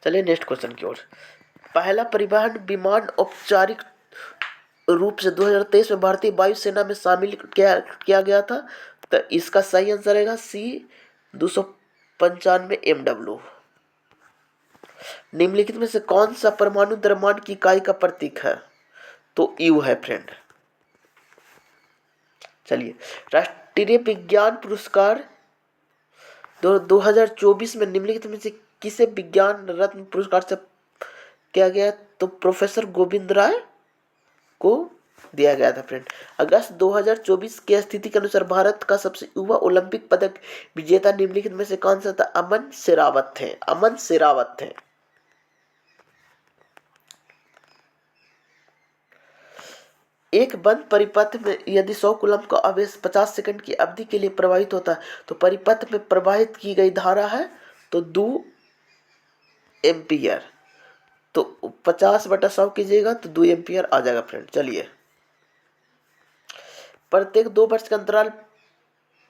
चलिए नेक्स्ट क्वेश्चन की ओर। पहला परिवहन विमान औपचारिक रूप से 2023 में भारतीय वायुसेना में शामिल किया गया था तो इसका सही आंसर रहेगा सी 295 MW। निम्नलिखित में से कौन सा परमाणु द्रव्यमान की इकाई का प्रतीक है, तो यू है फ्रेंड। चलिए राष्ट्रीय विज्ञान पुरस्कार 2024 में निम्नलिखित में से किसे विज्ञान रत्न पुरस्कार से किया गया, तो प्रोफेसर गोविंद राय को दिया गया था फ्रेंड। अगस्त 2024 की स्थिति के अनुसार भारत का सबसे युवा ओलंपिक पदक विजेता निम्नलिखित में से कौन सा था, अमन शेरावत थे, अमन शेरावत थे। एक बंद परिपथ में यदि 100 कूलम्ब का आवेश 50 सेकंड की अवधि के लिए प्रवाहित होता है तो परिपथ में प्रवाहित की गई धारा है तो 2 एम्पियर, तो 50/100 कीजिएगा तो 2 एम्पियर आ जाएगा फ्रेंड। चलिए प्रत्येक 2 वर्ष के अंतराल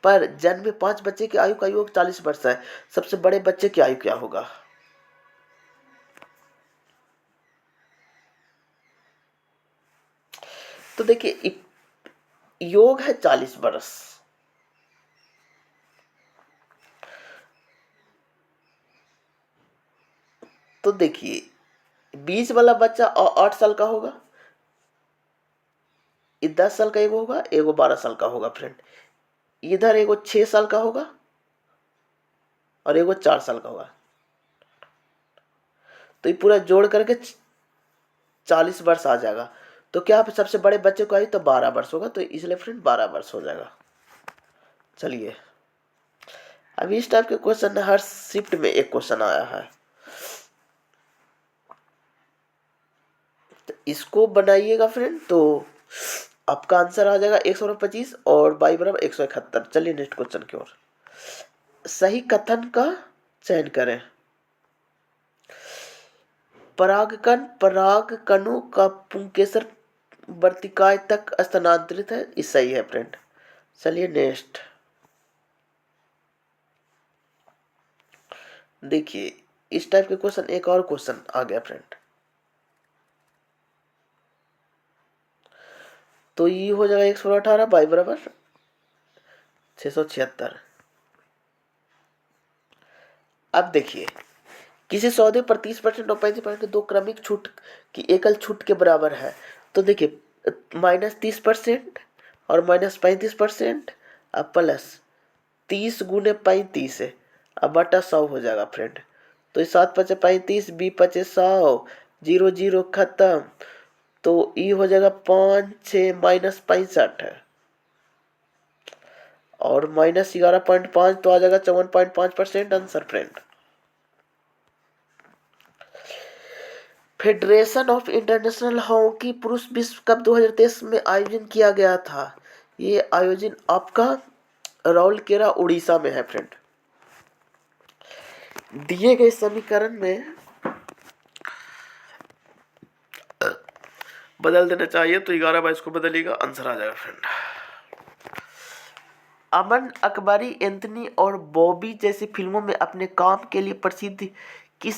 पर जन्मे 5 बच्चे की आयु का योग 40 वर्ष है, सबसे बड़े बच्चे की आयु क्या होगा। तो देखिए योग है 40 वर्ष, तो देखिए 20 वाला बच्चा 8 साल का होगा, ये 10 साल का एगो होगा, एगो 12 साल का होगा फ्रेंड, इधर एगो 6 साल का होगा और एगो 4 साल का होगा, तो ये पूरा जोड़ करके 40 वर्ष आ जाएगा। तो क्या सबसे बड़े बच्चे को आयु तो 12 वर्ष होगा, तो इसलिए फ्रेंड 12 वर्ष हो जाएगा। चलिए अभी इस टाइप के क्वेश्चन हर शिफ्ट में एक क्वेश्चन आया है, तो इसको बनाइएगा फ्रेंड तो आपका आंसर आ जाएगा 125 और y बराबर 171। चलिए नेक्स्ट क्वेश्चन की ओर। सही कथन का चयन करें। परागकण परागकणों का पुंकेसर वर्तिकाएं तक स्थानांतरित है, ये सही है फ्रेंड। चलिए नेक्स्ट देखिए इस टाइप के क्वेश्चन, एक और क्वेश्चन आ गया फ्रेंड, तो ये हो जाएगा 118 y बराबर 676। अब देखिए, किसी सौदे पर 30% और 35% की दो क्रमिक छूट की एकल छूट के बराबर है। तो देखिए, -30% और -35% अब प्लस 30 गुने 35 है, अब बटा 100 हो जाएगा फ्रेंड। तो 7×5 = 35, 20×5 = 100, 0 0 खत्म। तो ये हो जाएगा 5 6 -65 है, और -11.5 तो आ जाएगा 54.5% answer friend. Federation of international hockey पुरुष विश्व कप 2023 में आयोजन किया गया था। ये आयोजन आपका राउरकेला उड़ीसा में है फ्रेंड। दिए गए समीकरण में बदल देना चाहिए, तो 11/22 को बदलिएगा, आंसर आ जाएगा फ्रेंड। अमन अकबरी, एंथनी और बॉबी जैसी फिल्मों में अपने काम के लिए प्रसिद्ध किस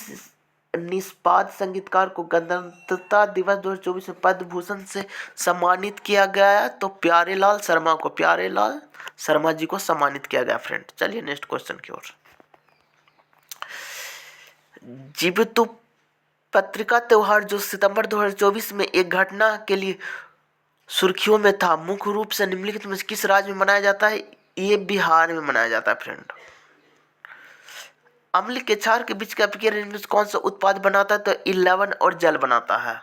निष्पाद संगीतकार को गणतंत्रता दिवस 2024 में पद्म भूषण से सम्मानित किया गया? तो प्यारेलाल शर्मा जी को सम्मानित किया गया फ्रेंड। चलिए नेक्स्ट क्वेश्चन की ओर। जीवितु पत्रिका त्योहार जो सितंबर 2024 में एक घटना के लिए सुर्खियों में था, मुख्य रूप से निम्नलिखित में किस राज्य में मनाया जाता है? ये बिहार में मनाया जाता है फ्रेंड। अम्ल के क्षार के बीच का अभिक्रिया में कौन सा उत्पाद बनाता है? तो लवण और जल बनाता है।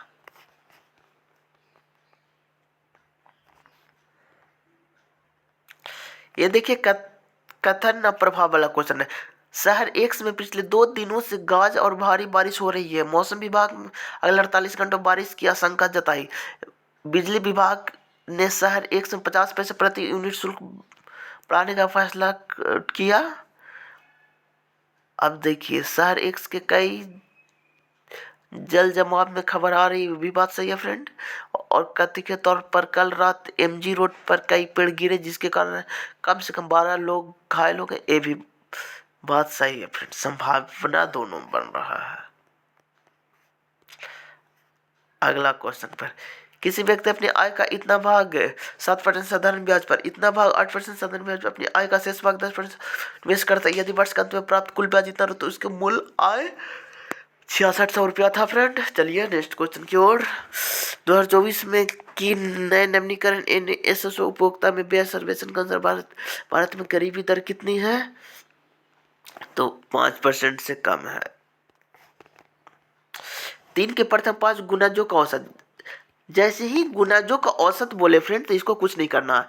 ये देखिए कथन न प्रभाव वाला क्वेश्चन है। शहर एक्स में पिछले 2 दिनों से गाज और भारी बारिश हो रही है। मौसम विभाग ने अगले 48 घंटों बारिश की आशंका जताई। बिजली विभाग ने शहर एक्स में 50 पैसे प्रति यूनिट शुल्क बढ़ाने का फैसला किया। अब देखिए, शहर एक्स के कई जल जमाव में खबर आ रही भी बात सही है फ्रेंड। और कथित के तौर पर कल रात एमजी रोड पर कई पेड़ गिरे, जिसके कारण कम से कम 12 लोग घायल हो गए। ये भी बात सही है फ्रेंड, संभावना दोनों बन रहा है। अगला क्वेश्चन पर, किसी व्यक्ति अपनी आय का इतना भाग 7% साधारण ब्याज पर, इतना भाग 8% साधारण ब्याज पर अपनी आय का शेष भाग 10% निवेश करता है। यदि वर्ष के अंत में प्राप्त कुल ब्याज इतना तो उसके मूल आय 6600 रुपया था फ्रेंड। चलिए नेक्स्ट क्वेश्चन की ओर। 2024 में की नए नवीनीकरण एसएसओ उपभोक्ता में व्यय सर्वेक्षण के अनुसार भारत में गरीबी दर कितनी है? तो 5% से कम है। 3 के प्रथम 5 गुणजों का औसत, जैसे ही गुणजों का औसत बोले फ्रेंड तो इसको कुछ नहीं करना है।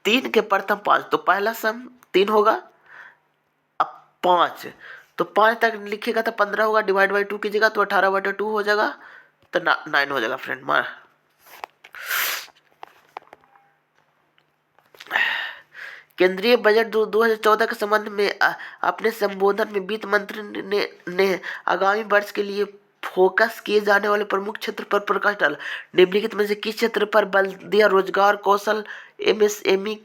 3 के प्रथम 5, तो पहला सम 3 होगा, अब 5, तो 5 तक लिखेगा तो 15 होगा, डिवाइड बाई 2 कीजिएगा तो 18/2 हो जाएगा, तो 9 हो जाएगा फ्रेंड। केंद्रीय बजट 2014 के संबंध में अपने संबोधन में वित्त मंत्री ने आगामी वर्ष के लिए फोकस किए जाने वाले प्रमुख क्षेत्र पर प्रकाश डाला। निम्नलिखित में से किस क्षेत्र पर बल दिया? रोजगार, कौशल, एमएसएमई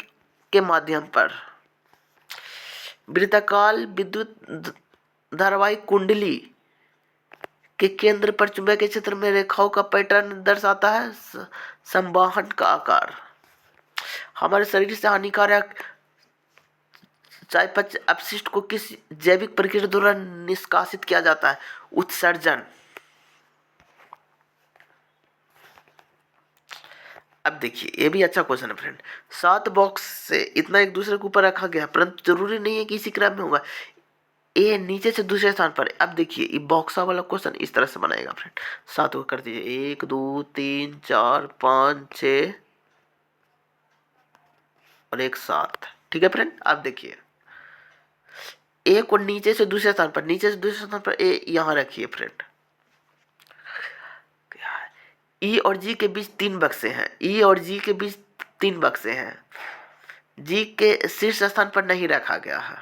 के माध्यम पर। वृत्ताकार विद्युत धारावाहिक कुंडली के केंद्र पर चुंबकीय क्षेत्र में रेखाओं का पैटर्न दर्शाता है संवहन का आकार। हमारे शरीर से हानिकारक चयापचय अपशिष्ट को किस जैविक प्रक्रिया द्वारा निष्कासित किया जाता है? उत्सर्जन। अब देखिए, ये भी अच्छा क्वेश्चन है फ्रेंड। 7 बॉक्स से इतना एक दूसरे के ऊपर रखा गया, परंतु जरूरी नहीं है कि इसी क्रम में होगा। ए नीचे से दूसरे स्थान पर। अब देखिए, ये बॉक्सा वाला क्वेश्चन इस तरह से बनाएगा फ्रेंड। 7 को कर दीजिए, 1 2 3 4 5 6 और 1 7। ठीक है फ्रेंड। अब देखिए, ए को नीचे से दूसरे स्थान पर, नीचे से दूसरे स्थान पर ए यहां रखिए फ्रेंड। ई और जी के बीच 3 बक्से हैं। ई और जी के बीच 3 बक्से हैं। जी के शीर्ष स्थान पर नहीं रखा गया है।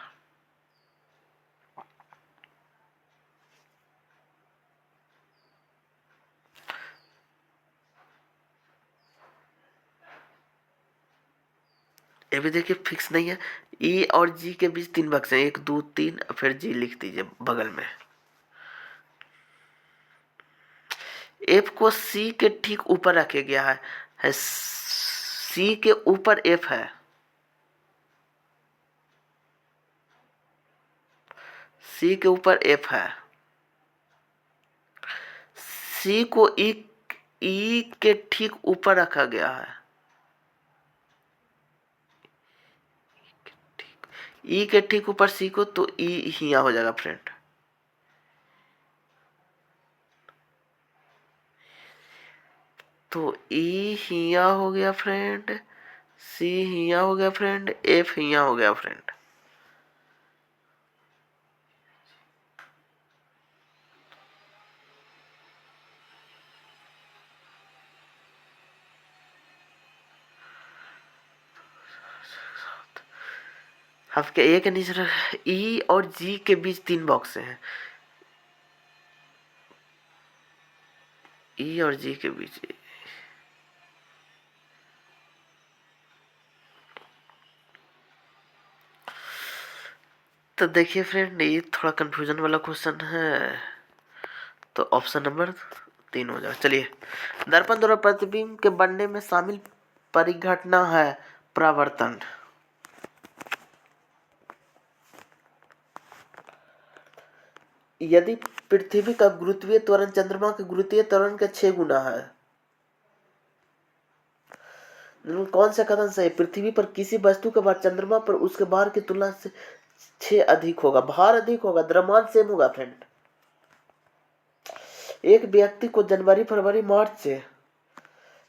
ये भी देखिए फिक्स नहीं है। ई और जी के बीच 3 बक्से हैं, 1 2 3, फिर जी लिख दीजिए बगल में। एफ को सी के ठीक ऊपर रखा गया है सी के ऊपर एफ है। सी के ऊपर एफ है, सी को ई के ठीक ऊपर रखा गया है, ई के ठीक ऊपर सी को, तो ई हिया हो जाएगा फ्रेंड। तो ई हिया हो गया फ्रेंड, सी हिया हो गया फ्रेंड, एफ हिया हो गया फ्रेंड। आपके ए के नीचे ई और जी के बीच 3 बॉक्स हैं, ई और जी के बीच। तो देखिए फ्रेंड, ये थोड़ा कंफ्यूजन वाला क्वेश्चन है, तो ऑप्शन नंबर 3 हो जाएगा। चलिए, दर्पण द्वारा प्रतिबिंब के बनने में शामिल परिघटना है परावर्तन। यदि पृथ्वी का गुरुत्वीय त्वरण चंद्रमा के गुरुत्वीय त्वरण का 6 गुना है, कौन सा कथन सही है? पृथ्वी पर किसी वस्तु का भार चंद्रमा पर उसके भार की तुलना से 6 अधिक होगा। भार अधिक होगा, द्रव्यमान सेम होगा फ्रेंड। एक व्यक्ति को जनवरी फरवरी मार्च से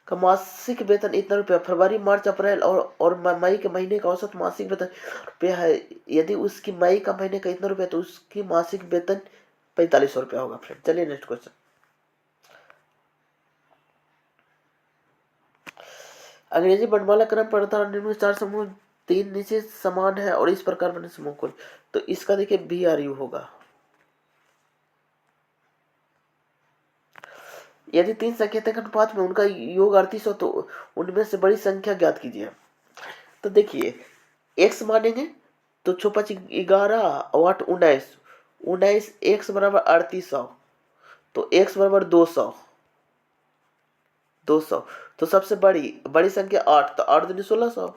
का मासिक वेतन इतना रुपया, फरवरी मार्च अप्रैल और मई के महीने का औसत मासिक वेतन रुपया है। यदि उसकी मई का महीने का इतना रुपया, तो उसकी मासिक वेतन 4500 रुपया होगा फ्रेंड। चलिए नेक्स्ट क्वेश्चन। अंग्रेजी वर्णमाला क्रम प्रथा निम्न 4 समूह 3 नीचे समान है और इस प्रकार बने समूह को, तो इसका देखिए बी आर यू होगा। यदि 3 संकेतक अनुपात में उनका योग 38 हो, तो उनमें से बड़ी संख्या ज्ञात कीजिए। तो देखिए, x मानेंगे तो 6 5 11 और 8 19, 19 x बराबर 3800, तो x बराबर 200, 200। तो सबसे बड़ी संख्या 8, तो 8 दूनी 1600।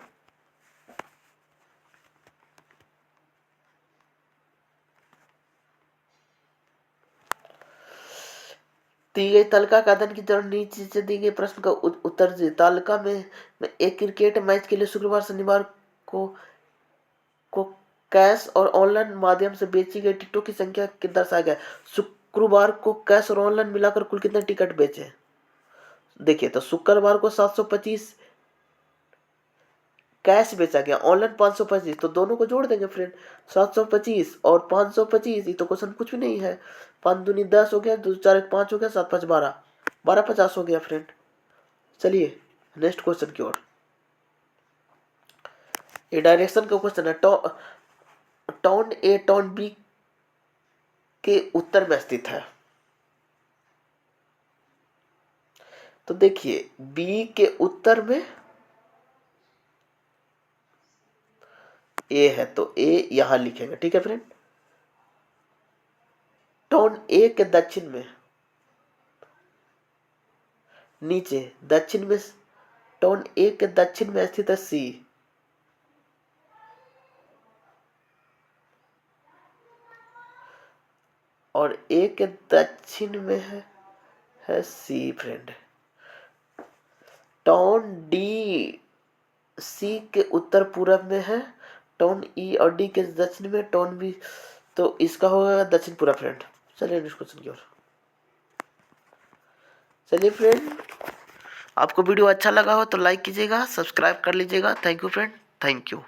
दी गई तालिका का अध्ययन की जरूरत, नीचे से दी गई प्रश्न का उत्तर दीजिए। तालिका में एक क्रिकेट मैच के लिए शुक्रवार शनिवार को कैश और ऑनलाइन माध्यम से बेची गई टिकटों की संख्या दर्शाया गया। शुक्रवार को कैश और ऑनलाइन मिलाकर कुल कितने टिकट बेचे? देखिए, तो शुक्रवार को 725 कैश बेचा गया, ऑनलाइन 525, तो दोनों को जोड़ देंगे फ्रेंड। 725 और 525, ये तो क्वेश्चन कुछ भी नहीं है। 5 दूनी 10 हो गया, 2 4 1 5 हो गया, 7 5 12, 1250 हो गया फ्रेंड। चलिए नेक्स्ट क्वेश्चन की ओर। ये डायरेक्शन का क्वेश्चन है। टाउन ए टाउन बी के उत्तर में स्थित है। तो देखिए, बी के उत्तर में ए है, तो ए यहां लिखेंगे, ठीक है फ्रेंड। टाउन ए के दक्षिण में, नीचे दक्षिण में, टाउन ए के दक्षिण में स्थित है सी, और ए के दक्षिण में है सी फ्रेंड। टाउन डी सी के उत्तर पूर्व में है, टाउन ई और डी के दक्षिण में, टाउन बी, तो इसका होगा दक्षिण पूर्व फ्रेंड। चलिए नेक्स्ट क्वेश्चन की ओर। चलिए फ्रेंड, आपको वीडियो अच्छा लगा हो तो लाइक कीजिएगा, सब्सक्राइब कर लीजिएगा। Thank you friend, thank you.